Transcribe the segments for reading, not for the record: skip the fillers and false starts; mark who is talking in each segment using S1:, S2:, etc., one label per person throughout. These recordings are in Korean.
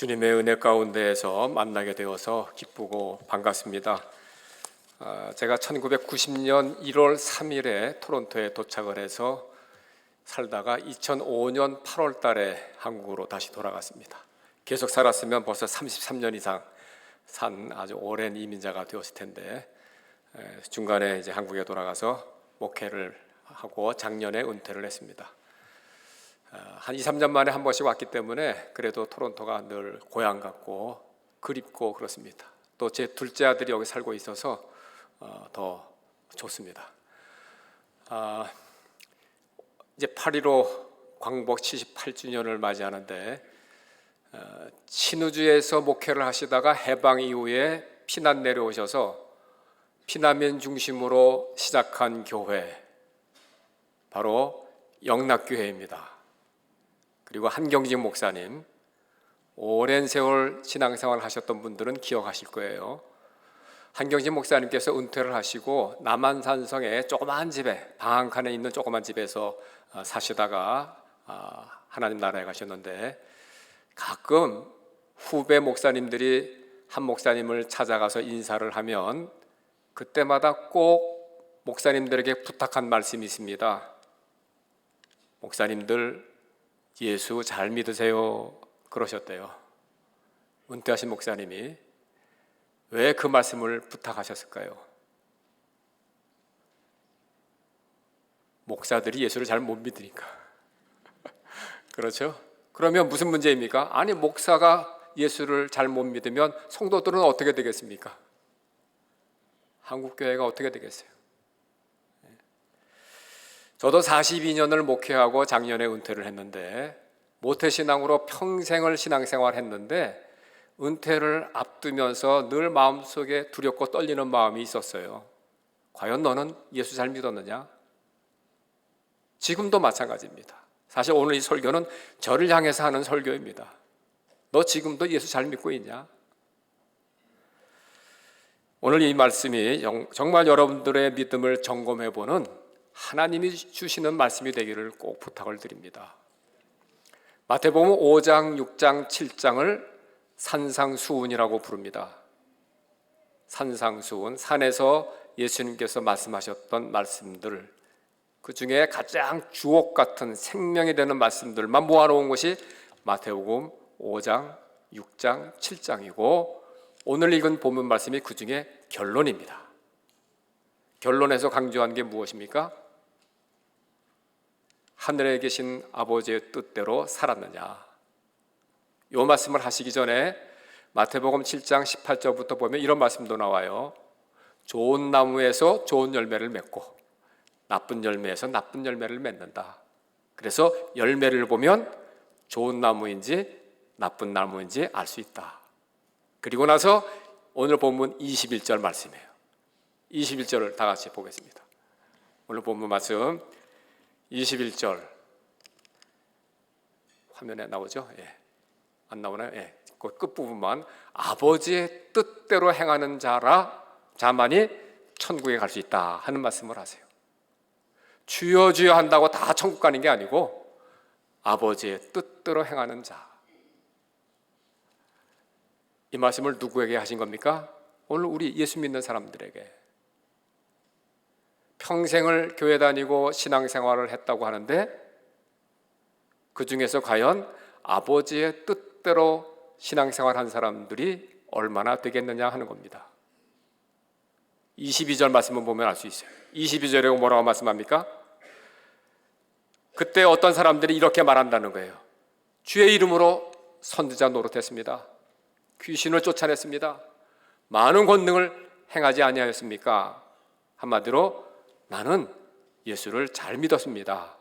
S1: 주님의 은혜 가운데에서 만나게 되어서 기쁘고 반갑습니다. 제가 1990년 1월 3일에 토론토에 도착을 해서 살다가 2005년 8월 달에 한국으로 다시 돌아갔습니다. 계속 살았으면 벌써 33년 이상 산 아주 오랜 이민자가 되었을 텐데 중간에 이제 한국에 돌아가서 목회를 하고 작년에 은퇴를 했습니다. 한 2, 3년 만에 한 번씩 왔기 때문에 그래도 토론토가 늘 고향 같고 그립고 그렇습니다. 또 제 둘째 아들이 여기 살고 있어서 더 좋습니다. 이제 8.15 광복 78주년을 맞이하는데 신우주에서 목회를 하시다가 해방 이후에 피난 내려오셔서 피난민 중심으로 시작한 교회, 바로 영락교회입니다. 그리고 한경직 목사님, 오랜 세월 신앙생활을 하셨던 분들은 기억하실 거예요. 한경직 목사님께서 은퇴를 하시고 남한산성의 조그만 집에, 방 한 칸에 있는 조그만 집에서 사시다가 하나님 나라에 가셨는데, 가끔 후배 목사님들이 한 목사님을 찾아가서 인사를 하면 그때마다 꼭 목사님들에게 부탁한 말씀이 있습니다. 목사님들 예수 잘 믿으세요, 그러셨대요. 은퇴하신 목사님이 왜 그 말씀을 부탁하셨을까요? 목사들이 예수를 잘 못 믿으니까. 그렇죠? 그러면 무슨 문제입니까? 아니, 목사가 예수를 잘 못 믿으면 성도들은 어떻게 되겠습니까? 한국교회가 어떻게 되겠어요? 저도 42년을 목회하고 작년에 은퇴를 했는데, 모태신앙으로 평생을 신앙생활 했는데 은퇴를 앞두면서 늘 마음속에 두렵고 떨리는 마음이 있었어요. 과연 너는 예수 잘 믿었느냐? 지금도 마찬가지입니다. 사실 오늘 이 설교는 저를 향해서 하는 설교입니다. 너 지금도 예수 잘 믿고 있냐? 오늘 이 말씀이 정말 여러분들의 믿음을 점검해보는 하나님이 주시는 말씀이 되기를 꼭 부탁을 드립니다. 마태복음 5장, 6장, 7장을 산상수훈이라고 부릅니다. 산상수훈, 산에서 예수님께서 말씀하셨던 말씀들, 그 중에 가장 주옥 같은 생명이 되는 말씀들만 모아놓은 것이 마태복음 5장, 6장, 7장이고 오늘 읽은 본문 말씀이 그 중에 결론입니다. 결론에서 강조한 게 무엇입니까? 하늘에 계신 아버지의 뜻대로 살았느냐. 이 말씀을 하시기 전에 마태복음 7장 18절부터 보면 이런 말씀도 나와요. 좋은 나무에서 좋은 열매를 맺고 나쁜 열매에서 나쁜 열매를 맺는다. 그래서 열매를 보면 좋은 나무인지 나쁜 나무인지 알 수 있다. 그리고 나서 오늘 본문 21절 말씀이에요. 21절을 다 같이 보겠습니다. 오늘 본문 말씀 21절 화면에 나오죠? 예. 안 나오나요? 예. 그 끝부분만 아버지의 뜻대로 행하는 자만이 천국에 갈 수 있다 하는 말씀을 하세요. 주여 주여 한다고 다 천국 가는 게 아니고 아버지의 뜻대로 행하는 자. 이 말씀을 누구에게 하신 겁니까? 오늘 우리 예수 믿는 사람들에게. 평생을 교회 다니고 신앙생활을 했다고 하는데 그 중에서 과연 아버지의 뜻대로 신앙생활한 사람들이 얼마나 되겠느냐 하는 겁니다. 22절 말씀을 보면 알 수 있어요. 22절에 뭐라고 말씀합니까? 그때 어떤 사람들이 이렇게 말한다는 거예요. 주의 이름으로 선지자 노릇했습니다. 귀신을 쫓아냈습니다. 많은 권능을 행하지 아니하였습니까? 한마디로 나는 예수를 잘 믿었습니다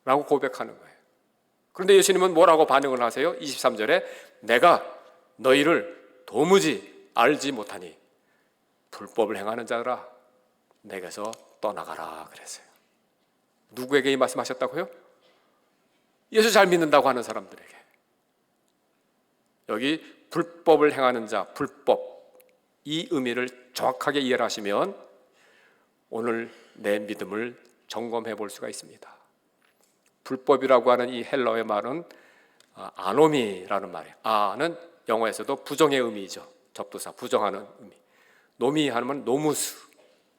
S1: 라고 고백하는 거예요. 그런데 예수님은 뭐라고 반응을 하세요? 23절에 내가 너희를 도무지 알지 못하니 불법을 행하는 자들아 내게서 떠나가라 그랬어요. 누구에게 이 말씀하셨다고요? 예수 잘 믿는다고 하는 사람들에게. 여기 불법을 행하는 자, 불법, 이 의미를 정확하게 이해를 하시면 오늘 내 믿음을 점검해 볼 수가 있습니다. 불법이라고 하는 이 헬라어의 말은 아노미라는 말이에요. 아는 영어에서도 부정의 의미죠. 접두사, 부정하는 의미. 노미 하면 노무스,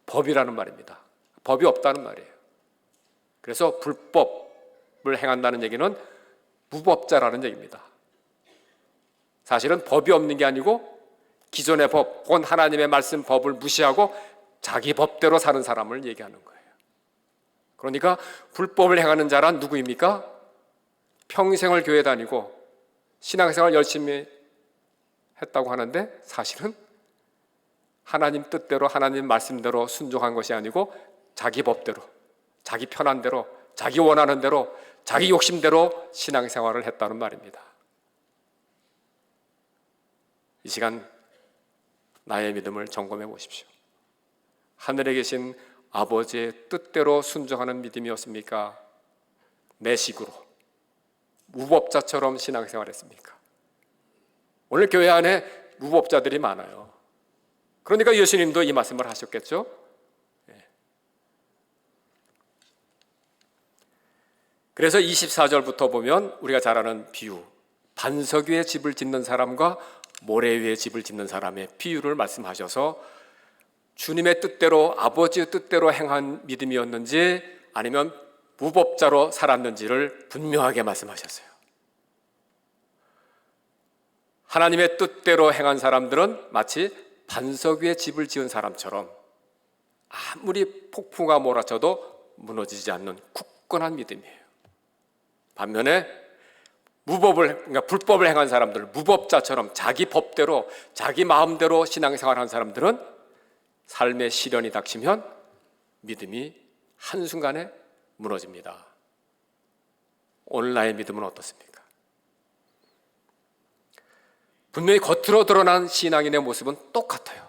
S1: 법이라는 말입니다. 법이 없다는 말이에요. 그래서 불법을 행한다는 얘기는 무법자라는 얘기입니다. 사실은 법이 없는 게 아니고 기존의 법, 혹은 하나님의 말씀 법을 무시하고 자기 법대로 사는 사람을 얘기하는 거예요. 그러니까 불법을 행하는 자란 누구입니까? 평생을 교회 다니고 신앙생활 열심히 했다고 하는데 사실은 하나님 뜻대로 하나님 말씀대로 순종한 것이 아니고 자기 법대로, 자기 편한 대로, 자기 원하는 대로, 자기 욕심대로 신앙생활을 했다는 말입니다. 이 시간 나의 믿음을 점검해 보십시오. 하늘에 계신 아버지의 뜻대로 순종하는 믿음이었습니까? 내 식으로 무법자처럼 신앙생활했습니까? 오늘 교회 안에 무법자들이 많아요. 그러니까 예수님도 이 말씀을 하셨겠죠? 그래서 24절부터 보면 우리가 잘 아는 비유, 반석 위에 집을 짓는 사람과 모래 위에 집을 짓는 사람의 비유를 말씀하셔서 주님의 뜻대로, 아버지의 뜻대로 행한 믿음이었는지 아니면 무법자로 살았는지를 분명하게 말씀하셨어요. 하나님의 뜻대로 행한 사람들은 마치 반석 위에 집을 지은 사람처럼 아무리 폭풍과 몰아쳐도 무너지지 않는 굳건한 믿음이에요. 반면에 그러니까 불법을 행한 사람들, 무법자처럼 자기 법대로, 자기 마음대로 신앙생활한 사람들은 삶의 시련이 닥치면 믿음이 한순간에 무너집니다. 오늘 나의 믿음은 어떻습니까? 분명히 겉으로 드러난 신앙인의 모습은 똑같아요.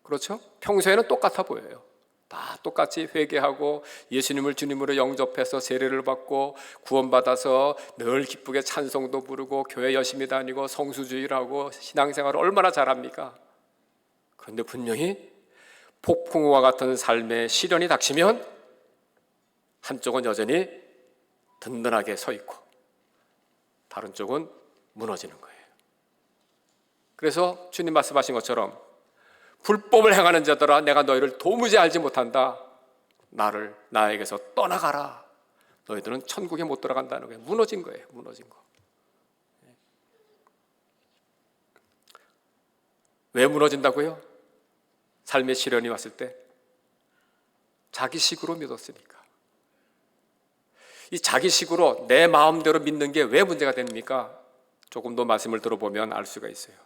S1: 그렇죠? 평소에는 똑같아 보여요. 다 똑같이 회개하고 예수님을 주님으로 영접해서 세례를 받고 구원받아서 늘 기쁘게 찬송도 부르고 교회 열심히 다니고 성수주의를 하고 신앙생활을 얼마나 잘합니까? 그런데 분명히 폭풍우와 같은 삶의 시련이 닥치면 한쪽은 여전히 든든하게 서 있고 다른 쪽은 무너지는 거예요. 그래서 주님 말씀하신 것처럼 불법을 행하는 자들아 내가 너희를 도무지 알지 못한다. 나에게서 떠나가라. 너희들은 천국에 못 들어간다는 거예요. 무너진 거예요. 무너진 거. 왜 무너진다고요? 삶의 시련이 왔을 때 자기식으로 믿었으니까. 이 자기식으로 내 마음대로 믿는 게 왜 문제가 됩니까? 조금 더 말씀을 들어보면 알 수가 있어요.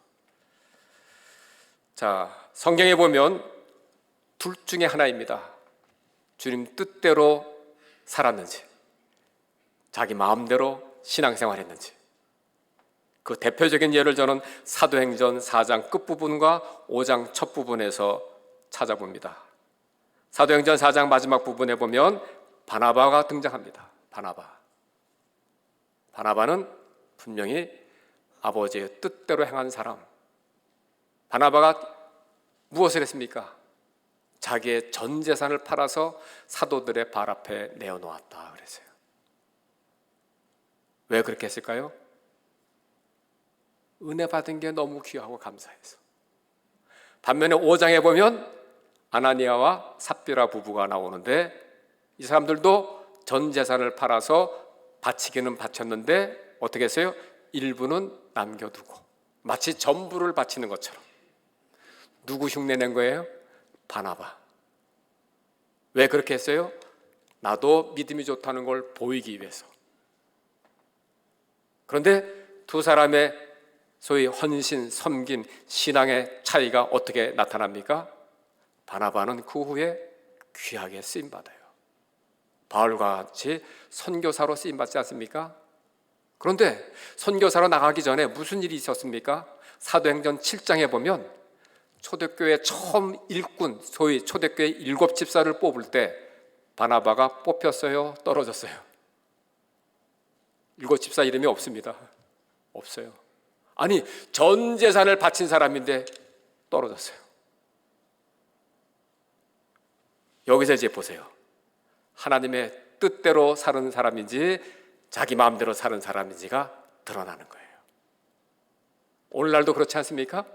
S1: 자, 성경에 보면 둘 중에 하나입니다. 주님 뜻대로 살았는지, 자기 마음대로 신앙생활했는지. 그 대표적인 예를 저는 사도행전 4장 끝부분과 5장 첫 부분에서 찾아봅니다. 사도행전 4장 마지막 부분에 보면 바나바가 등장합니다. 바나바는 분명히 아버지의 뜻대로 행한 사람. 바나바가 무엇을 했습니까? 자기의 전 재산을 팔아서 사도들의 발 앞에 내어놓았다 그랬어요. 왜 그렇게 했을까요? 은혜 받은 게 너무 귀하고 감사해서. 반면에 5장에 보면 아나니아와 삽비라 부부가 나오는데 이 사람들도 전 재산을 팔아서 바치기는 바쳤는데 어떻게 했어요? 일부는 남겨두고 마치 전부를 바치는 것처럼. 누구 흉내낸 거예요? 바나바. 왜 그렇게 했어요? 나도 믿음이 좋다는 걸 보이기 위해서. 그런데 두 사람의 소위 헌신, 섬긴 신앙의 차이가 어떻게 나타납니까? 바나바는 그 후에 귀하게 쓰임받아요. 바울과 같이 선교사로 쓰임받지 않습니까? 그런데 선교사로 나가기 전에 무슨 일이 있었습니까? 사도행전 7장에 보면 초대교회 처음 일꾼, 소위 초대교회 7 집사를 뽑을 때 바나바가 뽑혔어요? 떨어졌어요? 7 집사 이름이 없습니다. 없어요. 아니 전 재산을 바친 사람인데 떨어졌어요. 여기서 이제 보세요. 하나님의 뜻대로 사는 사람인지 자기 마음대로 사는 사람인지가 드러나는 거예요. 오늘날도 그렇지 않습니까?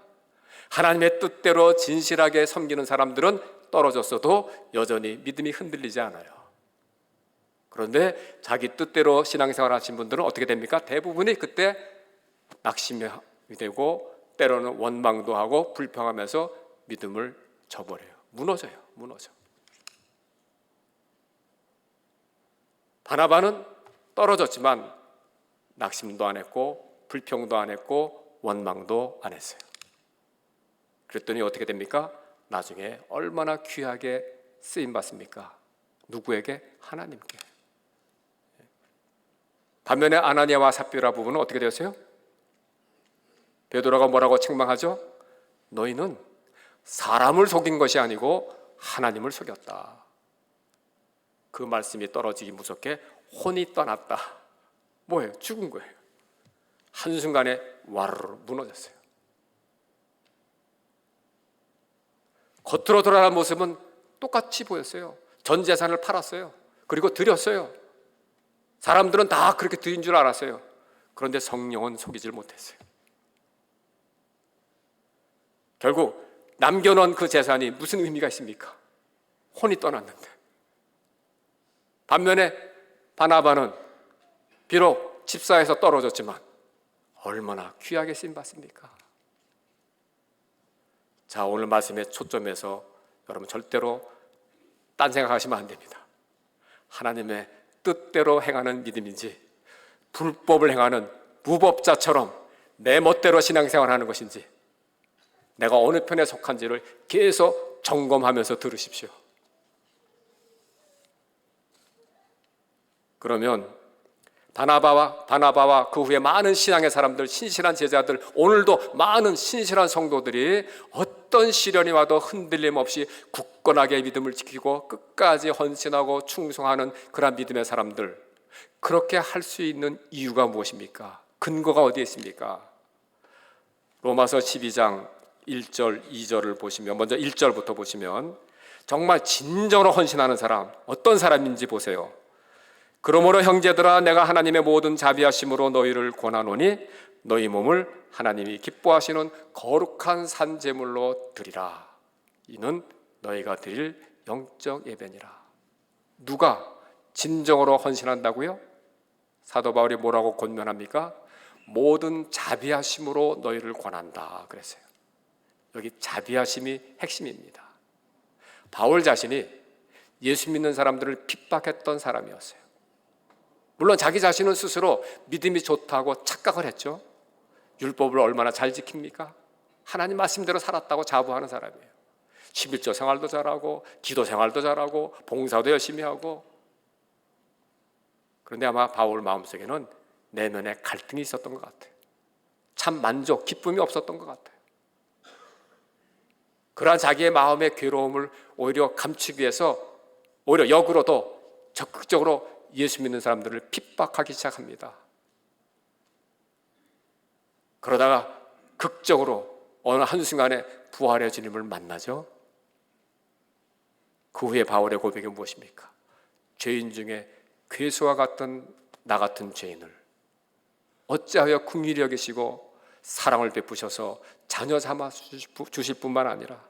S1: 하나님의 뜻대로 진실하게 섬기는 사람들은 떨어졌어도 여전히 믿음이 흔들리지 않아요. 그런데 자기 뜻대로 신앙생활 하신 분들은 어떻게 됩니까? 대부분이 그때 낙심이 되고 때로는 원망도 하고 불평하면서 믿음을 저버려요. 무너져. 바나바는 떨어졌지만 낙심도 안 했고 불평도 안 했고 원망도 안 했어요. 그랬더니 어떻게 됩니까? 나중에 얼마나 귀하게 쓰임 받습니까? 누구에게? 하나님께. 반면에 아나니아와 삽비라 부부는 어떻게 되었어요? 베드로가 뭐라고 책망하죠? 너희는 사람을 속인 것이 아니고 하나님을 속였다. 그 말씀이 떨어지기 무섭게 혼이 떠났다. 뭐예요? 죽은 거예요. 한순간에 와르르 무너졌어요. 겉으로 드러난 모습은 똑같이 보였어요. 전 재산을 팔았어요. 그리고 드렸어요. 사람들은 다 그렇게 드린 줄 알았어요. 그런데 성령은 속이질 못했어요. 결국 남겨놓은 그 재산이 무슨 의미가 있습니까? 혼이 떠났는데. 반면에 바나바는 비록 집사에서 떨어졌지만 얼마나 귀하게 쓰임받습니까? 자, 오늘 말씀의 초점에서 여러분 절대로 딴 생각하시면 안 됩니다. 하나님의 뜻대로 행하는 믿음인지 불법을 행하는 무법자처럼 내 멋대로 신앙생활하는 것인지 내가 어느 편에 속한지를 계속 점검하면서 들으십시오. 그러면 바나바와 그 후에 많은 신앙의 사람들, 신실한 제자들, 오늘도 많은 신실한 성도들이 어떤 시련이 와도 흔들림 없이 굳건하게 믿음을 지키고 끝까지 헌신하고 충성하는 그런 믿음의 사람들, 그렇게 할 수 있는 이유가 무엇입니까? 근거가 어디에 있습니까? 로마서 12장 1절, 2절을 보시면, 먼저 1절부터 보시면 정말 진정으로 헌신하는 사람, 어떤 사람인지 보세요. 그러므로 형제들아, 내가 하나님의 모든 자비하심으로 너희를 권하노니 너희 몸을 하나님이 기뻐하시는 거룩한 산 제물로 드리라. 이는 너희가 드릴 영적 예배니라. 누가 진정으로 헌신한다고요? 사도 바울이 뭐라고 권면합니까? 모든 자비하심으로 너희를 권한다 그랬어요. 여기 자비하심이 핵심입니다. 바울 자신이 예수 믿는 사람들을 핍박했던 사람이었어요. 물론 자기 자신은 스스로 믿음이 좋다고 착각을 했죠. 율법을 얼마나 잘 지킵니까? 하나님 말씀대로 살았다고 자부하는 사람이에요. 11조 생활도 잘하고 기도 생활도 잘하고 봉사도 열심히 하고. 그런데 아마 바울 마음속에는 내면에 갈등이 있었던 것 같아요. 참 만족, 기쁨이 없었던 것 같아요. 그러한 자기의 마음의 괴로움을 오히려 감추기 위해서 오히려 역으로도 적극적으로 예수 믿는 사람들을 핍박하기 시작합니다. 그러다가 극적으로 어느 한순간에 부활의 주님을 만나죠. 그 후에 바울의 고백이 무엇입니까? 죄인 중에 괴수와 같은 나 같은 죄인을 어찌하여 긍휼히 여기시고 사랑을 베푸셔서 자녀 삼아 주실 뿐만 아니라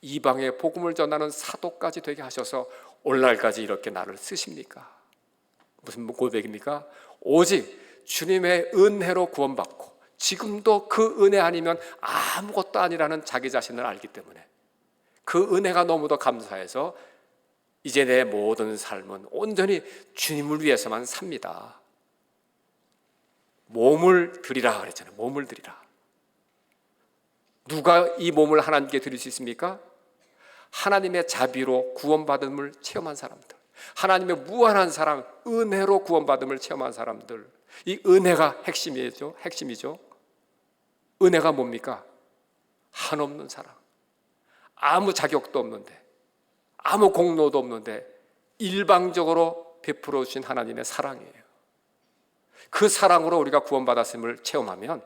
S1: 이방에 복음을 전하는 사도까지 되게 하셔서 오늘날까지 이렇게 나를 쓰십니까? 무슨 고백입니까? 오직 주님의 은혜로 구원받고 지금도 그 은혜 아니면 아무것도 아니라는 자기 자신을 알기 때문에 그 은혜가 너무도 감사해서 이제 내 모든 삶은 온전히 주님을 위해서만 삽니다. 몸을 드리라 그랬잖아요. 몸을 드리라. 누가 이 몸을 하나님께 드릴 수 있습니까? 하나님의 자비로 구원받음을 체험한 사람들, 하나님의 무한한 사랑, 은혜로 구원받음을 체험한 사람들. 이 은혜가 핵심이죠. 은혜가 뭡니까? 한없는 사랑. 아무 자격도 없는데, 아무 공로도 없는데 일방적으로 베풀어 주신 하나님의 사랑이에요. 그 사랑으로 우리가 구원받았음을 체험하면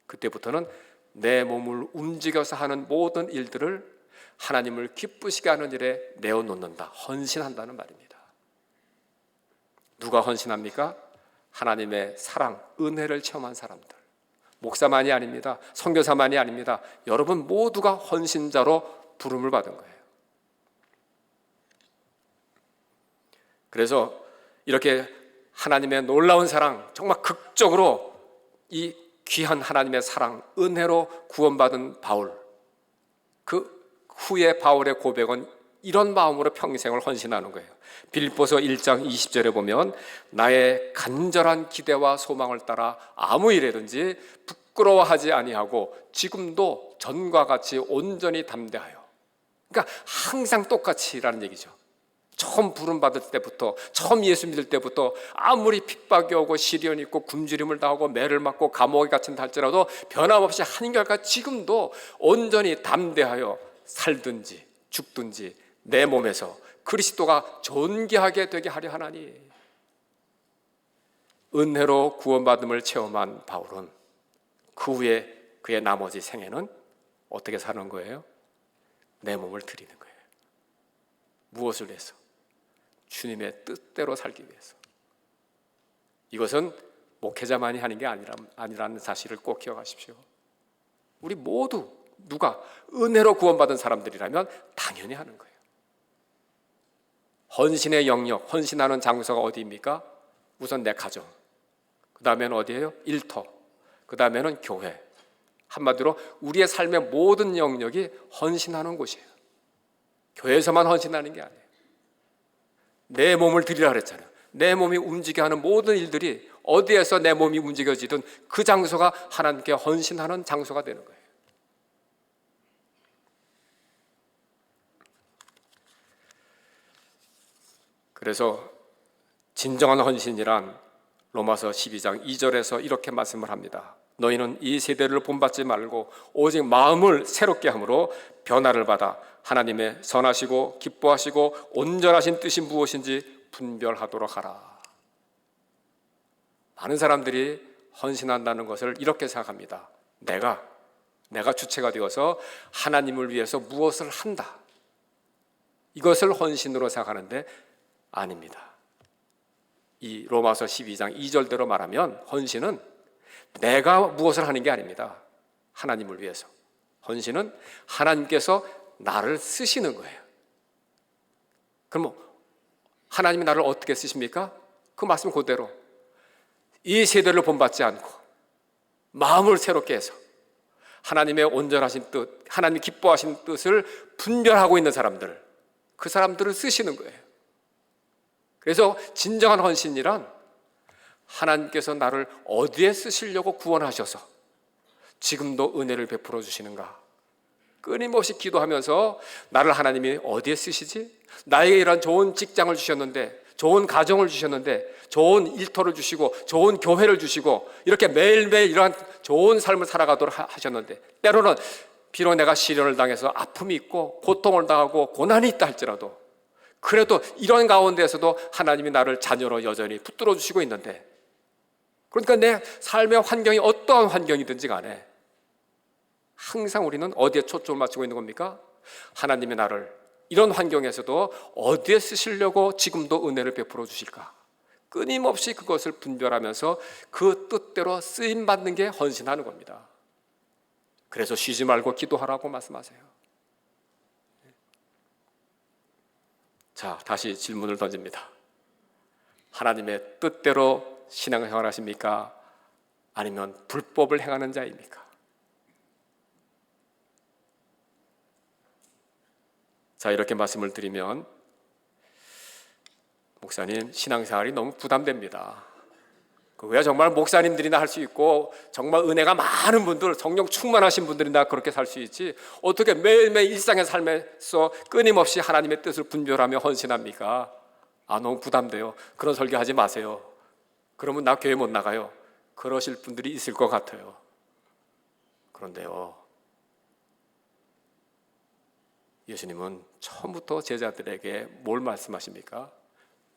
S1: 그때부터는 내 몸을 움직여서 하는 모든 일들을 하나님을 기쁘시게 하는 일에 내어놓는다, 헌신한다는 말입니다. 누가 헌신합니까? 하나님의 사랑, 은혜를 체험한 사람들, 목사만이 아닙니다. 선교사만이 아닙니다. 여러분 모두가 헌신자로 부름을 받은 거예요. 그래서 이렇게 하나님의 놀라운 사랑, 정말 극적으로 이 귀한 하나님의 사랑, 은혜로 구원받은 바울, 그 후에 바울의 고백은 이런 마음으로 평생을 헌신하는 거예요. 빌립보서 1장 20절에 보면 나의 간절한 기대와 소망을 따라 아무 일에든지 부끄러워하지 아니하고 지금도 전과 같이 온전히 담대하여, 그러니까 항상 똑같이라는 얘기죠. 처음 부름 받을 때부터, 처음 예수 믿을 때부터 아무리 핍박이 오고 시련이 있고 굶주림을 당하고 매를 맞고 감옥에 갇힌다 할지라도 변함없이 한결같이 지금도 온전히 담대하여 살든지 죽든지 내 몸에서 그리스도가 존귀하게 되게 하려 하나니. 은혜로 구원받음을 체험한 바울은 그 후에 그의 나머지 생애는 어떻게 사는 거예요? 내 몸을 드리는 거예요. 무엇을 위해서? 주님의 뜻대로 살기 위해서. 이것은 목회자만이 하는 게 아니라는 사실을 꼭 기억하십시오. 우리 모두 누가 은혜로 구원받은 사람들이라면 당연히 하는 거예요. 헌신의 영역, 헌신하는 장소가 어디입니까? 우선 내 가정, 그 다음에는 어디예요? 일터, 그 다음에는 교회. 한마디로 우리의 삶의 모든 영역이 헌신하는 곳이에요. 교회에서만 헌신하는 게 아니에요. 내 몸을 드리라 그랬잖아요. 내 몸이 움직여 하는 모든 일들이 어디에서 내 몸이 움직여지든 그 장소가 하나님께 헌신하는 장소가 되는 거예요. 그래서 진정한 헌신이란 로마서 12장 2절에서 이렇게 말씀을 합니다. 너희는 이 세대를 본받지 말고 오직 마음을 새롭게 함으로 변화를 받아 하나님의 선하시고 기뻐하시고 온전하신 뜻이 무엇인지 분별하도록 하라. 많은 사람들이 헌신한다는 것을 이렇게 생각합니다. 내가 주체가 되어서 하나님을 위해서 무엇을 한다, 이것을 헌신으로 생각하는데 아닙니다. 이 로마서 12장 2절대로 말하면 헌신은 내가 무엇을 하는 게 아닙니다. 하나님을 위해서. 헌신은 하나님께서 나를 쓰시는 거예요. 그럼 하나님이 나를 어떻게 쓰십니까? 그 말씀 그대로 이 세대를 본받지 않고 마음을 새롭게 해서 하나님의 온전하신 뜻, 하나님이 기뻐하신 뜻을 분별하고 있는 사람들, 그 사람들을 쓰시는 거예요. 그래서 진정한 헌신이란 하나님께서 나를 어디에 쓰시려고 구원하셔서 지금도 은혜를 베풀어 주시는가, 끊임없이 기도하면서 나를 하나님이 어디에 쓰시지? 나에게 이런 좋은 직장을 주셨는데, 좋은 가정을 주셨는데, 좋은 일터를 주시고 좋은 교회를 주시고 이렇게 매일매일 이러한 좋은 삶을 살아가도록 하셨는데, 때로는 비록 내가 시련을 당해서 아픔이 있고 고통을 당하고 고난이 있다 할지라도 그래도 이런 가운데에서도 하나님이 나를 자녀로 여전히 붙들어 주시고 있는데, 그러니까 내 삶의 환경이 어떠한 환경이든지 간에 항상 우리는 어디에 초점을 맞추고 있는 겁니까? 하나님이 나를 이런 환경에서도 어디에 쓰시려고 지금도 은혜를 베풀어 주실까? 끊임없이 그것을 분별하면서 그 뜻대로 쓰임받는 게 헌신하는 겁니다. 그래서 쉬지 말고 기도하라고 말씀하세요. 자, 다시 질문을 던집니다. 하나님의 뜻대로 신앙생활 하십니까? 아니면 불법을 행하는 자입니까? 자, 이렇게 말씀을 드리면 목사님, 신앙생활이 너무 부담됩니다. 그거야 정말 목사님들이나 할 수 있고 정말 은혜가 많은 분들, 성령 충만하신 분들이나 그렇게 살 수 있지, 어떻게 매일매일 일상의 삶에서 끊임없이 하나님의 뜻을 분별하며 헌신합니까? 너무 부담돼요. 그런 설교하지 마세요. 그러면 나 교회 못 나가요. 그러실 분들이 있을 것 같아요. 그런데요, 예수님은 처음부터 제자들에게 뭘 말씀하십니까?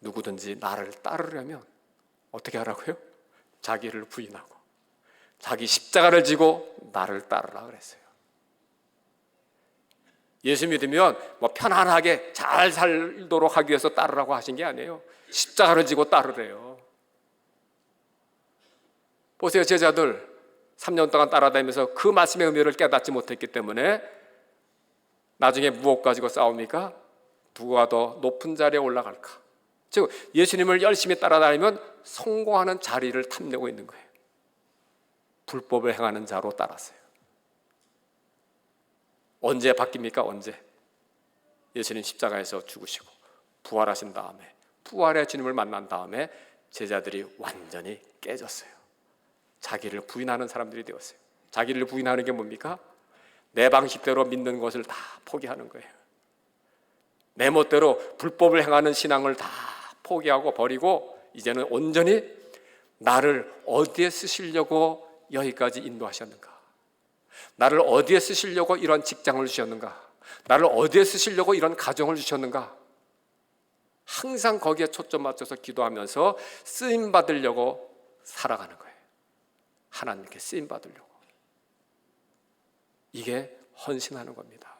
S1: 누구든지 나를 따르려면 어떻게 하라고요? 자기를 부인하고 자기 십자가를 지고 나를 따르라 그랬어요. 예수 믿으면 편안하게 잘 살도록 하기 위해서 따르라고 하신 게 아니에요. 십자가를 지고 따르래요. 보세요, 제자들 3년 동안 따라다니면서 그 말씀의 의미를 깨닫지 못했기 때문에 나중에 무엇 가지고 싸웁니까? 누가 더 높은 자리에 올라갈까? 즉 예수님을 열심히 따라다니면 성공하는 자리를 탐내고 있는 거예요. 불법을 행하는 자로 따랐어요. 언제 바뀝니까? 언제? 예수님 십자가에서 죽으시고 부활하신 다음에, 부활의 주님을 만난 다음에 제자들이 완전히 깨졌어요. 자기를 부인하는 사람들이 되었어요. 자기를 부인하는 게 뭡니까? 내 방식대로 믿는 것을 다 포기하는 거예요. 내 멋대로 불법을 행하는 신앙을 다 포기하고 버리고 이제는 온전히 나를 어디에 쓰시려고 여기까지 인도하셨는가? 나를 어디에 쓰시려고 이런 직장을 주셨는가? 나를 어디에 쓰시려고 이런 가정을 주셨는가? 항상 거기에 초점 맞춰서 기도하면서 쓰임 받으려고 살아가는 거예요. 하나님께 쓰임 받으려고. 이게 헌신하는 겁니다.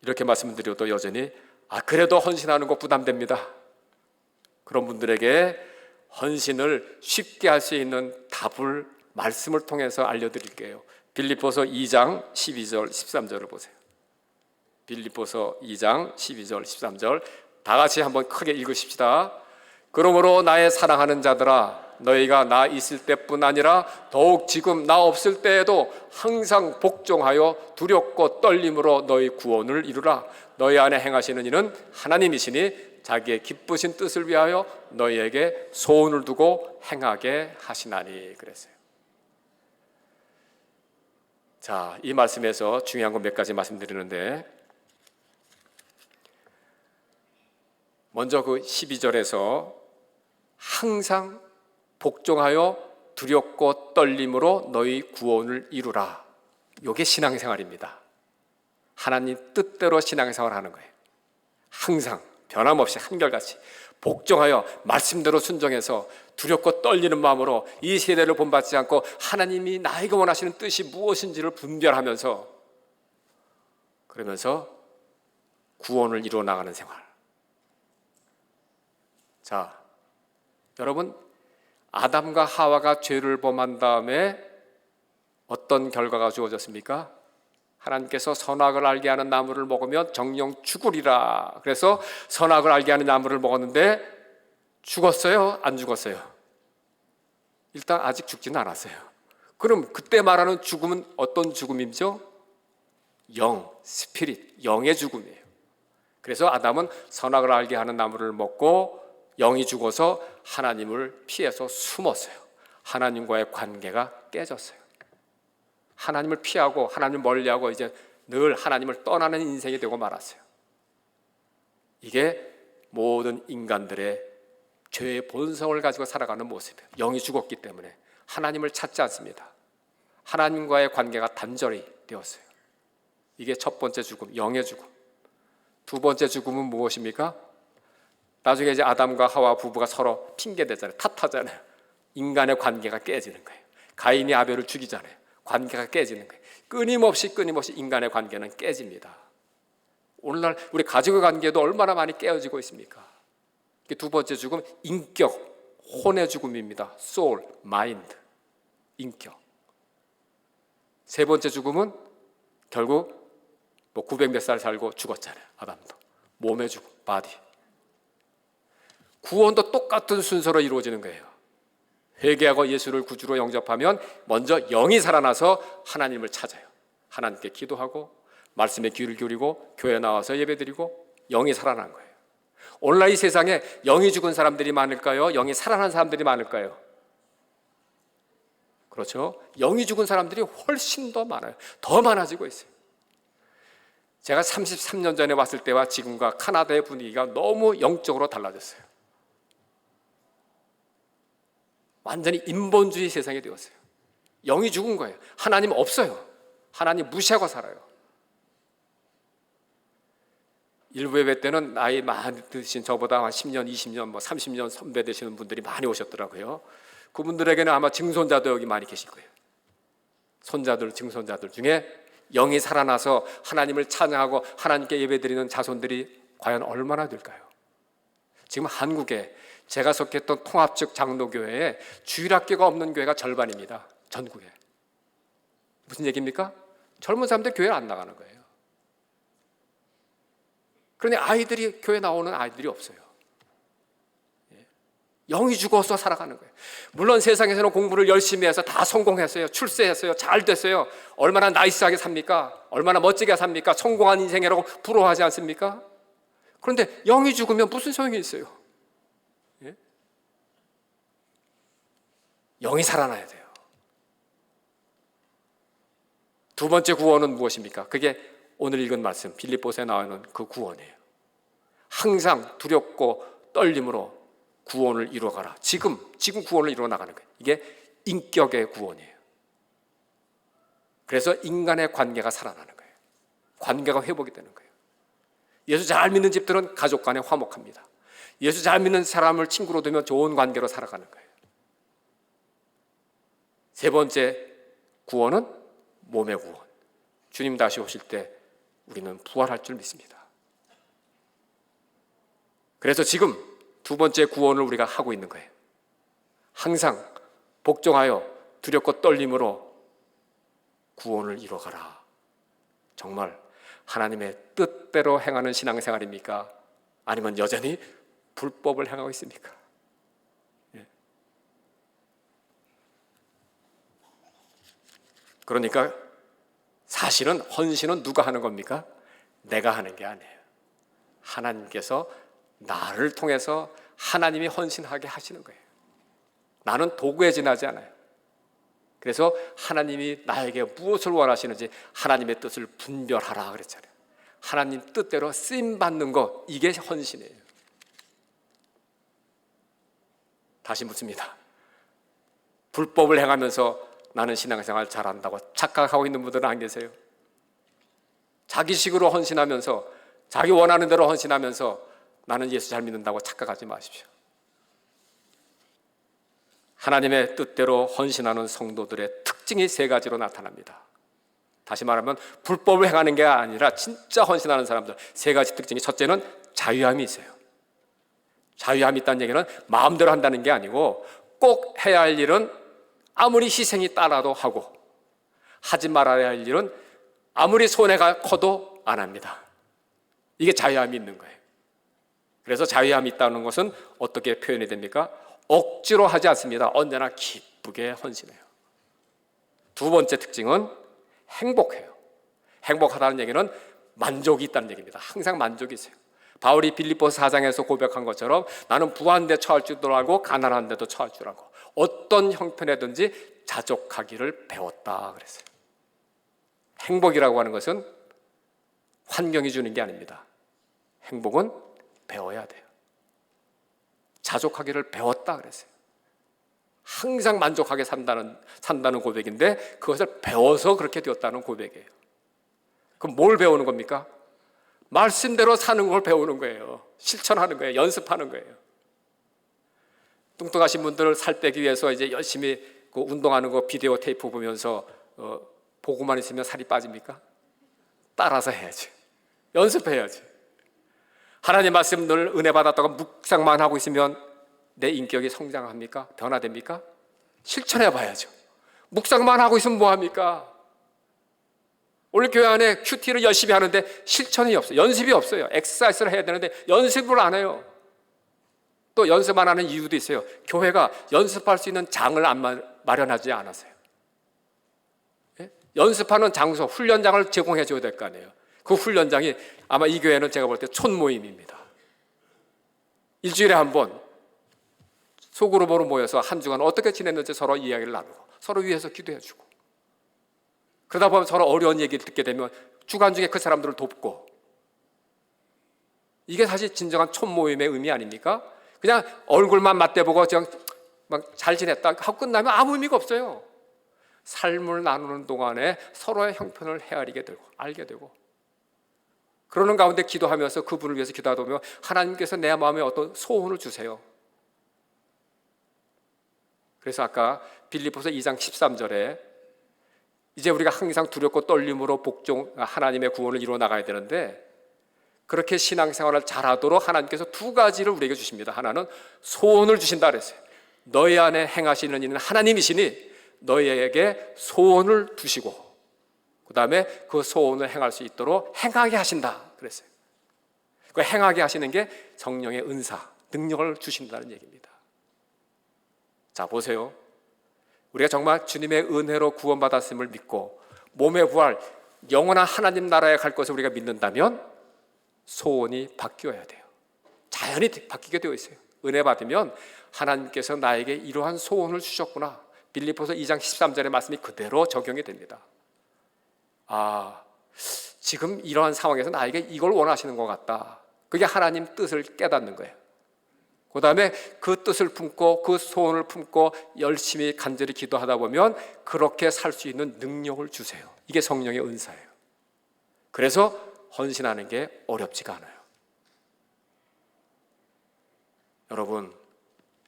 S1: 이렇게 말씀드려도 여전히 그래도 헌신하는 거 부담됩니다. 그런 분들에게 헌신을 쉽게 할 수 있는 답을 말씀을 통해서 알려드릴게요. 빌립보서 2장 12절 13절을 보세요. 빌립보서 2장 12절 13절 다 같이 한번 크게 읽으십시다. 그러므로 나의 사랑하는 자들아, 너희가 나 있을 때뿐 아니라 더욱 지금 나 없을 때에도 항상 복종하여 두렵고 떨림으로 너희 구원을 이루라. 너희 안에 행하시는 이는 하나님이시니 자기의 기쁘신 뜻을 위하여 너희에게 소원을 두고 행하게 하시나니. 그랬어요. 자, 이 말씀에서 중요한 건 몇 가지 말씀드리는데, 먼저 그 12절에서 항상 복종하여 두렵고 떨림으로 너희 구원을 이루라. 이게 신앙생활입니다. 하나님 뜻대로 신앙생활을 하는 거예요. 항상 변함없이 한결같이 복종하여 말씀대로 순종해서 두렵고 떨리는 마음으로 이 세대를 본받지 않고 하나님이 나에게 원하시는 뜻이 무엇인지를 분별하면서, 그러면서 구원을 이루어 나가는 생활. 자, 여러분, 아담과 하와가 죄를 범한 다음에 어떤 결과가 주어졌습니까? 하나님께서 선악을 알게 하는 나무를 먹으면 정령 죽으리라. 그래서 선악을 알게 하는 나무를 먹었는데 죽었어요? 안 죽었어요? 일단 아직 죽지는 않았어요. 그럼 그때 말하는 죽음은 어떤 죽음이죠? 영, 스피릿, 영의 죽음이에요. 그래서 아담은 선악을 알게 하는 나무를 먹고 영이 죽어서 하나님을 피해서 숨었어요. 하나님과의 관계가 깨졌어요. 하나님을 피하고 하나님을 멀리하고 이제 늘 하나님을 떠나는 인생이 되고 말았어요. 이게 모든 인간들의 죄의 본성을 가지고 살아가는 모습이에요. 영이 죽었기 때문에 하나님을 찾지 않습니다. 하나님과의 관계가 단절이 되었어요. 이게 첫 번째 죽음, 영의 죽음. 두 번째 죽음은 무엇입니까? 나중에 이제 아담과 하와 부부가 서로 핑계대잖아요. 탓하잖아요. 인간의 관계가 깨지는 거예요. 가인이 아벨을 죽이잖아요. 관계가 깨지는 거예요. 끊임없이 인간의 관계는 깨집니다. 오늘날 우리 가족의 관계도 얼마나 많이 깨어지고 있습니까? 두 번째 죽음, 인격, 혼의 죽음입니다. soul, mind, 인격. 세 번째 죽음은 결국 900몇 살 살고 죽었잖아요. 아담도. 몸의 죽음, body. 구원도 똑같은 순서로 이루어지는 거예요. 회개하고 예수를 구주로 영접하면 먼저 영이 살아나서 하나님을 찾아요. 하나님께 기도하고 말씀에 귀를 기울이고 교회 나와서 예배드리고 영이 살아난 거예요. 오늘날 이 세상에 영이 죽은 사람들이 많을까요? 영이 살아난 사람들이 많을까요? 그렇죠? 영이 죽은 사람들이 훨씬 더 많아요. 더 많아지고 있어요. 제가 33년 전에 왔을 때와 지금과 카나다의 분위기가 너무 영적으로 달라졌어요. 완전히 인본주의 세상이 되었어요. 영이 죽은 거예요. 하나님 없어요. 하나님 무시하고 살아요. 일부 예배 때는 나이 많이 드신 저보다 한 10년, 20년, 30년 선배 되시는 분들이 많이 오셨더라고요. 그분들에게는 아마 증손자도 여기 많이 계실 거예요. 손자들, 증손자들 중에 영이 살아나서 하나님을 찬양하고 하나님께 예배드리는 자손들이 과연 얼마나 될까요? 지금 한국에 제가 속했던 통합적 장로교회에 주일학교가 없는 교회가 절반입니다. 전국에. 무슨 얘기입니까? 젊은 사람들 교회를 안 나가는 거예요. 그러니 아이들이 교회 나오는 아이들이 없어요. 영이 죽어서 살아가는 거예요. 물론 세상에서는 공부를 열심히 해서 다 성공했어요. 출세했어요. 잘 됐어요. 얼마나 나이스하게 삽니까? 얼마나 멋지게 삽니까? 성공한 인생이라고 부러워하지 않습니까? 그런데 영이 죽으면 무슨 소용이 있어요? 예? 영이 살아나야 돼요. 두 번째 구원은 무엇입니까? 그게 오늘 읽은 말씀 빌립보서에 나오는 그 구원이에요. 항상 두렵고 떨림으로 구원을 이루어가라. 지금 구원을 이루어 나가는 거예요. 이게 인격의 구원이에요. 그래서 인간의 관계가 살아나는 거예요. 관계가 회복이 되는 거예요. 예수 잘 믿는 집들은 가족 간에 화목합니다. 예수 잘 믿는 사람을 친구로 두면 좋은 관계로 살아가는 거예요. 세 번째 구원은 몸의 구원. 주님 다시 오실 때 우리는 부활할 줄 믿습니다. 그래서 지금 두 번째 구원을 우리가 하고 있는 거예요. 항상 복종하여 두렵고 떨림으로 구원을 이루어가라. 정말 하나님의 뜻대로 행하는 신앙생활입니까? 아니면 여전히 불법을 행하고 있습니까? 그러니까 사실은 헌신은 누가 하는 겁니까? 내가 하는 게 아니에요. 하나님께서 나를 통해서 하나님이 헌신하게 하시는 거예요. 나는 도구에 지나지 않아요. 그래서 하나님이 나에게 무엇을 원하시는지 하나님의 뜻을 분별하라 그랬잖아요. 하나님 뜻대로 쓰임 받는 거, 이게 헌신이에요. 다시 묻습니다. 불법을 행하면서 나는 신앙생활 잘한다고 착각하고 있는 분들은 안 계세요? 자기식으로 헌신하면서 자기 원하는 대로 헌신하면서 나는 예수 잘 믿는다고 착각하지 마십시오. 하나님의 뜻대로 헌신하는 성도들의 특징이 세 가지로 나타납니다. 다시 말하면 불법을 행하는 게 아니라 진짜 헌신하는 사람들 세 가지 특징이, 첫째는 자유함이 있어요. 자유함이 있다는 얘기는 마음대로 한다는 게 아니고 꼭 해야 할 일은 아무리 희생이 따라도 하고 하지 말아야 할 일은 아무리 손해가 커도 안 합니다. 이게 자유함이 있는 거예요. 그래서 자유함이 있다는 것은 어떻게 표현이 됩니까? 억지로 하지 않습니다. 언제나 기쁘게 헌신해요. 두 번째 특징은 행복해요. 행복하다는 얘기는 만족이 있다는 얘기입니다. 항상 만족이 있어요. 바울이 빌립보서 4장에서 고백한 것처럼 나는 부한데 처할 줄도 알고 가난한데도 처할 줄 알고 어떤 형편이든지 자족하기를 배웠다 그랬어요. 행복이라고 하는 것은 환경이 주는 게 아닙니다. 행복은 배워야 돼요. 자족하기를 배웠다 그랬어요. 항상 만족하게 산다는 고백인데 그것을 배워서 그렇게 되었다는 고백이에요. 그럼 뭘 배우는 겁니까? 말씀대로 사는 걸 배우는 거예요. 실천하는 거예요. 연습하는 거예요. 뚱뚱하신 분들을 살 빼기 위해서 이제 열심히 그 운동하는 거 비디오 테이프 보면서 보고만 있으면 살이 빠집니까? 따라서 해야지. 연습해야지. 하나님 말씀 늘 은혜 받았다가 묵상만 하고 있으면 내 인격이 성장합니까? 변화됩니까? 실천해 봐야죠. 묵상만 하고 있으면 뭐합니까? 오늘 교회 안에 큐티를 열심히 하는데 실천이 없어요. 연습이 없어요. 엑서사이즈를 해야 되는데 연습을 안 해요. 또 연습 안 하는 이유도 있어요. 교회가 연습할 수 있는 장을 안 마련하지 않았어요. 예? 연습하는 장소, 훈련장을 제공해 줘야 될 거 아니에요. 그 훈련장이 아마 이 교회는 제가 볼 때 촌모임입니다. 일주일에 한 번 소그룹으로 모여서 한 주간 어떻게 지냈는지 서로 이야기를 나누고 서로 위해서 기도해 주고, 그러다 보면 서로 어려운 얘기를 듣게 되면 주간 중에 그 사람들을 돕고, 이게 사실 진정한 촌모임의 의미 아닙니까? 그냥 얼굴만 맞대보고 그냥 막 잘 지냈다 하고 끝나면 아무 의미가 없어요. 삶을 나누는 동안에 서로의 형편을 헤아리게 되고 알게 되고, 그러는 가운데 기도하면서 그분을 위해서 기도하다 보면 하나님께서 내 마음에 어떤 소원을 주세요. 그래서 아까 빌립보서 2장 13절에 이제 우리가 항상 두렵고 떨림으로 하나님의 구원을 이루어 나가야 되는데, 그렇게 신앙생활을 잘하도록 하나님께서 두 가지를 우리에게 주십니다. 하나는 소원을 주신다 그랬어요. 너희 안에 행하시는 이는 하나님이시니 너희에게 소원을 두시고 그 다음에 그 소원을 행할 수 있도록 행하게 하신다 그랬어요. 그 행하게 하시는 게 성령의 은사, 능력을 주신다는 얘기입니다. 자, 보세요. 우리가 정말 주님의 은혜로 구원받았음을 믿고 몸의 부활, 영원한 하나님 나라에 갈 것을 우리가 믿는다면 소원이 바뀌어야 돼요. 자연히 바뀌게 되어 있어요. 은혜 받으면 하나님께서 나에게 이러한 소원을 주셨구나. 빌립보서 2장 13절의 말씀이 그대로 적용이 됩니다. 아, 지금 이러한 상황에서 나에게 이걸 원하시는 것 같다. 그게 하나님 뜻을 깨닫는 거예요. 그 다음에 그 뜻을 품고 그 소원을 품고 열심히 간절히 기도하다 보면 그렇게 살 수 있는 능력을 주세요. 이게 성령의 은사예요. 그래서 헌신하는 게 어렵지가 않아요. 여러분,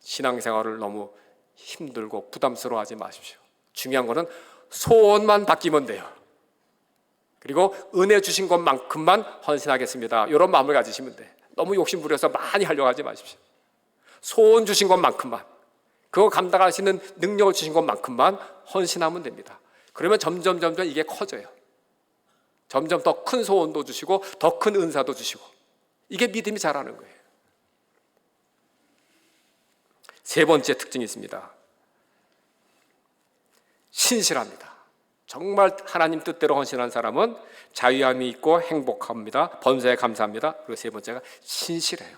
S1: 신앙생활을 너무 힘들고 부담스러워하지 마십시오. 중요한 거는 소원만 바뀌면 돼요. 그리고 은혜 주신 것만큼만 헌신하겠습니다. 이런 마음을 가지시면 돼. 너무 욕심부려서 많이 하려고 하지 마십시오. 소원 주신 것만큼만, 그거 감당할 수 있는 능력을 주신 것만큼만 헌신하면 됩니다. 그러면 점점 이게 커져요. 점점 더 큰 소원도 주시고 더 큰 은사도 주시고, 이게 믿음이 자라는 거예요. 세 번째 특징이 있습니다. 신실합니다. 정말 하나님 뜻대로 헌신한 사람은 자유함이 있고 행복합니다. 범사에 감사합니다. 그리고 세 번째가 신실해요.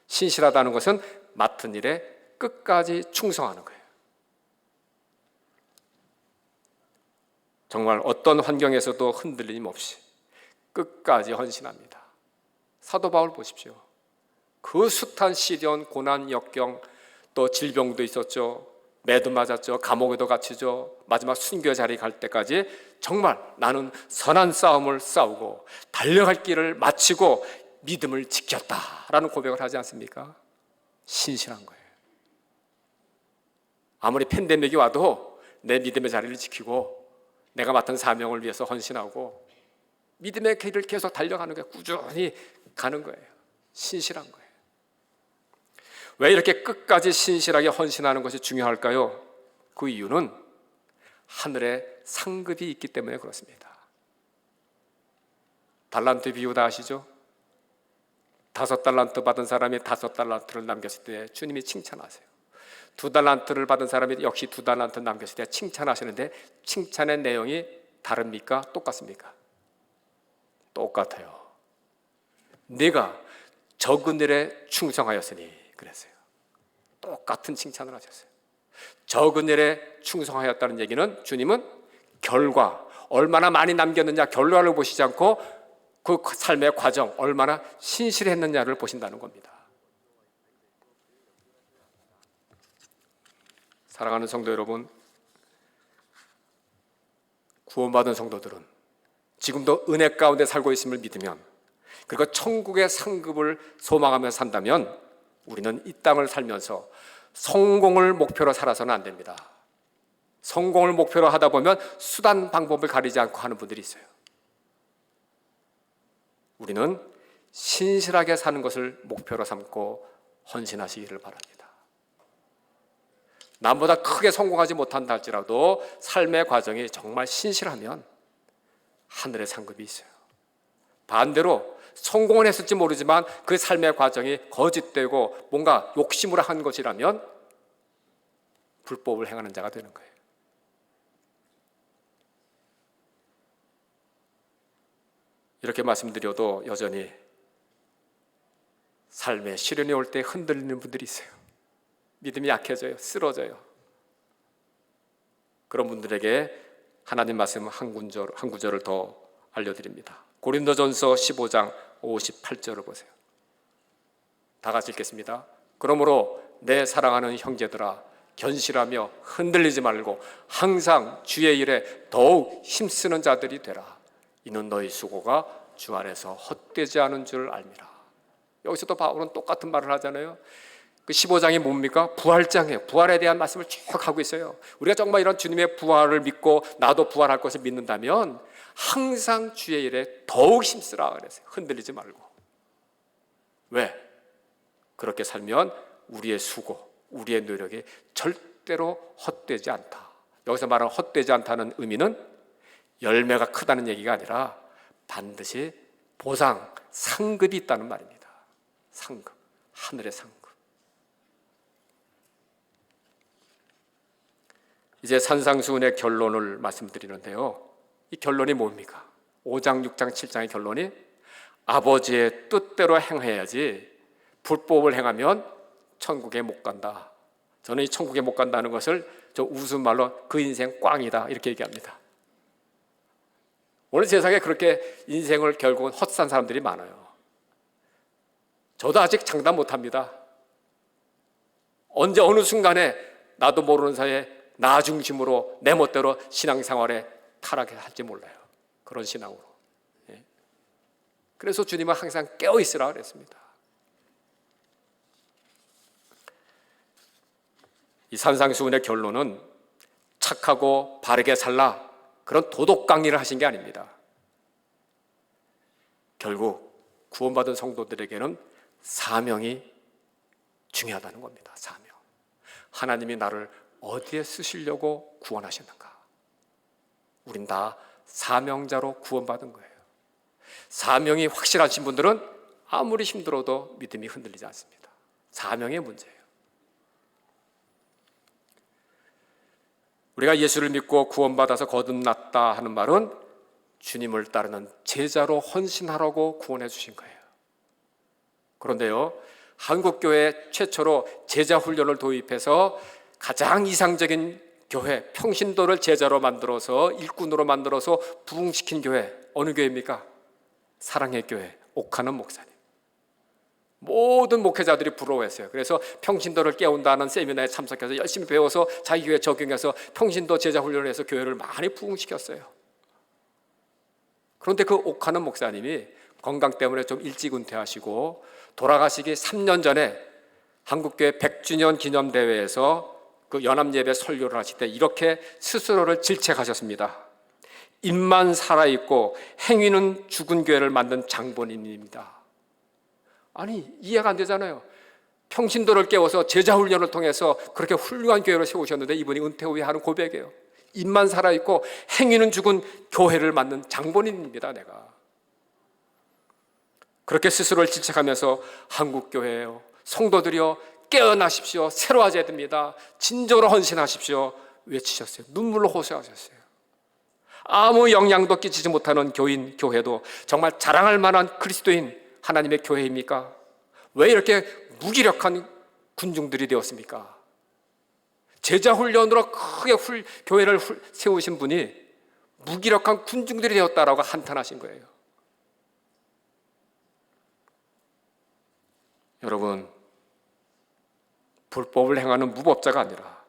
S1: 신실하다는 것은 맡은 일에 끝까지 충성하는 거예요. 정말 어떤 환경에서도 흔들림 없이 끝까지 헌신합니다. 사도 바울 보십시오. 그 숱한 시련, 고난, 역경, 또 질병도 있었죠. 매도 맞았죠. 감옥에도 갇히죠. 마지막 순교 자리에 갈 때까지 정말 나는 선한 싸움을 싸우고 달려갈 길을 마치고 믿음을 지켰다라는 고백을 하지 않습니까? 신실한 거예요. 아무리 팬데믹이 와도 내 믿음의 자리를 지키고 내가 맡은 사명을 위해서 헌신하고 믿음의 길을 계속 달려가는 거예요. 꾸준히 가는 거예요. 신실한 거예요. 왜 이렇게 끝까지 신실하게 헌신하는 것이 중요할까요? 그 이유는 하늘에 상급이 있기 때문에 그렇습니다. 달란트 비유 다 아시죠? 5달란트 받은 사람이 5달란트를 남겼을 때 주님이 칭찬하세요. 2달란트를 받은 사람이 역시 2달란트 남겼을 때 칭찬하시는데 칭찬의 내용이 다릅니까? 똑같습니까? 똑같아요. 네가 적은 일에 충성하였으니 그랬어요. 똑같은 칭찬을 하셨어요. 적은 일에 충성하였다는 얘기는 주님은 결과, 얼마나 많이 남겼느냐 결과를 보시지 않고 그 삶의 과정, 얼마나 신실했느냐를 보신다는 겁니다. 사랑하는 성도 여러분, 구원받은 성도들은 지금도 은혜 가운데 살고 있음을 믿으면, 그리고 천국의 상급을 소망하며 산다면 우리는 이 땅을 살면서 성공을 목표로 살아서는 안 됩니다. 성공을 목표로 하다 보면 수단 방법을 가리지 않고 하는 분들이 있어요. 우리는 신실하게 사는 것을 목표로 삼고 헌신하시기를 바랍니다. 남보다 크게 성공하지 못한다 할지라도 삶의 과정이 정말 신실하면 하늘의 상급이 있어요. 반대로 성공은 했을지 모르지만 그 삶의 과정이 거짓되고 뭔가 욕심으로 한 것이라면 불법을 행하는 자가 되는 거예요. 이렇게 말씀드려도 여전히 삶에 시련이 올 때 흔들리는 분들이 있어요. 믿음이 약해져요. 쓰러져요. 그런 분들에게 하나님 말씀 한 구절을 더 알려드립니다. 고린도전서 15장 58절을 보세요. 다 같이 읽겠습니다. 그러므로 내 사랑하는 형제들아, 견실하며 흔들리지 말고 항상 주의 일에 더욱 힘쓰는 자들이 되라. 이는 너희 수고가 주 안에서 헛되지 않은 줄 알미라. 여기서도 바울은 똑같은 말을 하잖아요. 그 15장이 뭡니까? 부활장이에요. 부활에 대한 말씀을 쭉 하고 있어요. 우리가 정말 이런 주님의 부활을 믿고 나도 부활할 것을 믿는다면 항상 주의 일에 더욱 힘쓰라 그랬어요. 흔들리지 말고. 왜? 그렇게 살면 우리의 수고, 우리의 노력이 절대로 헛되지 않다. 여기서 말하는 헛되지 않다는 의미는 열매가 크다는 얘기가 아니라 반드시 보상, 상급이 있다는 말입니다. 상급, 하늘의 상급. 이제 산상수훈의 결론을 말씀드리는데요. 이 결론이 뭡니까? 5장, 6장, 7장의 결론이 아버지의 뜻대로 행해야지 불법을 행하면 천국에 못 간다. 저는 이 천국에 못 간다는 것을 저 웃음말로 그 인생 꽝이다 이렇게 얘기합니다. 오늘 세상에 그렇게 인생을 결국은 헛산 사람들이 많아요. 저도 아직 장담 못합니다. 언제 어느 순간에 나도 모르는 사이에 나 중심으로 내 멋대로 신앙생활에 타락할지 몰라요. 그런 신앙으로. 그래서 주님은 항상 깨어있으라 그랬습니다. 이 산상수훈의 결론은 착하고 바르게 살라 그런 도덕 강의를 하신 게 아닙니다. 결국 구원받은 성도들에게는 사명이 중요하다는 겁니다. 사명. 하나님이 나를 어디에 쓰시려고 구원하셨는가? 우린 다 사명자로 구원받은 거예요. 사명이 확실하신 분들은 아무리 힘들어도 믿음이 흔들리지 않습니다. 사명의 문제예요. 우리가 예수를 믿고 구원받아서 거듭났다 하는 말은 주님을 따르는 제자로 헌신하라고 구원해 주신 거예요. 그런데요, 한국교회 최초로 제자 훈련을 도입해서 가장 이상적인 교회, 평신도를 제자로 만들어서 일꾼으로 만들어서 부흥시킨 교회, 어느 교회입니까? 사랑의 교회, 옥하는 목사님. 모든 목회자들이 부러워했어요. 그래서 평신도를 깨운다는 세미나에 참석해서 열심히 배워서 자기 교회에 적용해서 평신도 제자 훈련을 해서 교회를 많이 부흥시켰어요. 그런데 그 옥하는 목사님이 건강 때문에 좀 일찍 은퇴하시고 돌아가시기 3년 전에 한국교회 100주년 기념대회에서 그 연합예배 설교를 하실 때 이렇게 스스로를 질책하셨습니다. 입만 살아있고 행위는 죽은 교회를 만든 장본인입니다. 아니, 이해가 안 되잖아요. 평신도를 깨워서 제자훈련을 통해서 그렇게 훌륭한 교회를 세우셨는데 이분이 은퇴 후에 하는 고백이에요. 입만 살아있고 행위는 죽은 교회를 만든 장본인입니다. 내가 그렇게 스스로를 질책하면서 한국교회예요, 성도들이여 깨어나십시오, 새로워져야 됩니다, 진정으로 헌신하십시오 외치셨어요. 눈물로 호소하셨어요. 아무 영향도 끼치지 못하는 교인, 교회도 정말 자랑할 만한 그리스도인 하나님의 교회입니까? 왜 이렇게 무기력한 군중들이 되었습니까? 제자훈련으로 크게 교회를 세우신 분이 무기력한 군중들이 되었다라고 한탄하신 거예요. 여러분, 불법을 행하는 무법자가 아니라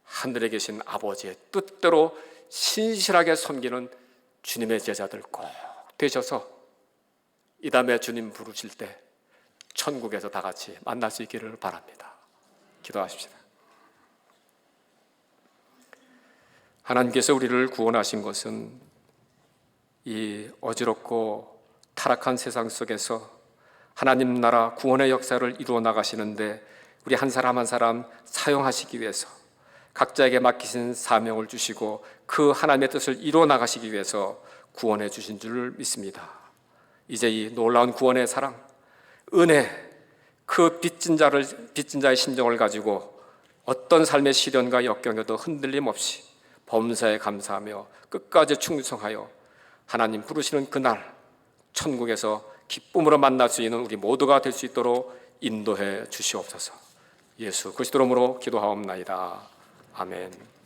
S1: 하늘에 계신 아버지의 뜻대로 신실하게 섬기는 주님의 제자들 꼭 되셔서 이 다음에 주님 부르실 때 천국에서 다 같이 만날 수 있기를 바랍니다. 기도하십시다. 하나님께서 우리를 구원하신 것은 이 어지럽고 타락한 세상 속에서 하나님 나라 구원의 역사를 이루어 나가시는데 우리 한 사람 한 사람 사용하시기 위해서 각자에게 맡기신 사명을 주시고 그 하나님의 뜻을 이루어 나가시기 위해서 구원해 주신 줄 믿습니다. 이제 이 놀라운 구원의 사랑, 은혜, 그 빚진 자의 심정을 가지고 어떤 삶의 시련과 역경에도 흔들림 없이 범사에 감사하며 끝까지 충성하여 하나님 부르시는 그날 천국에서 기쁨으로 만날 수 있는 우리 모두가 될 수 있도록 인도해 주시옵소서. 예수 그리스도 이름으로 기도하옵나이다. 아멘.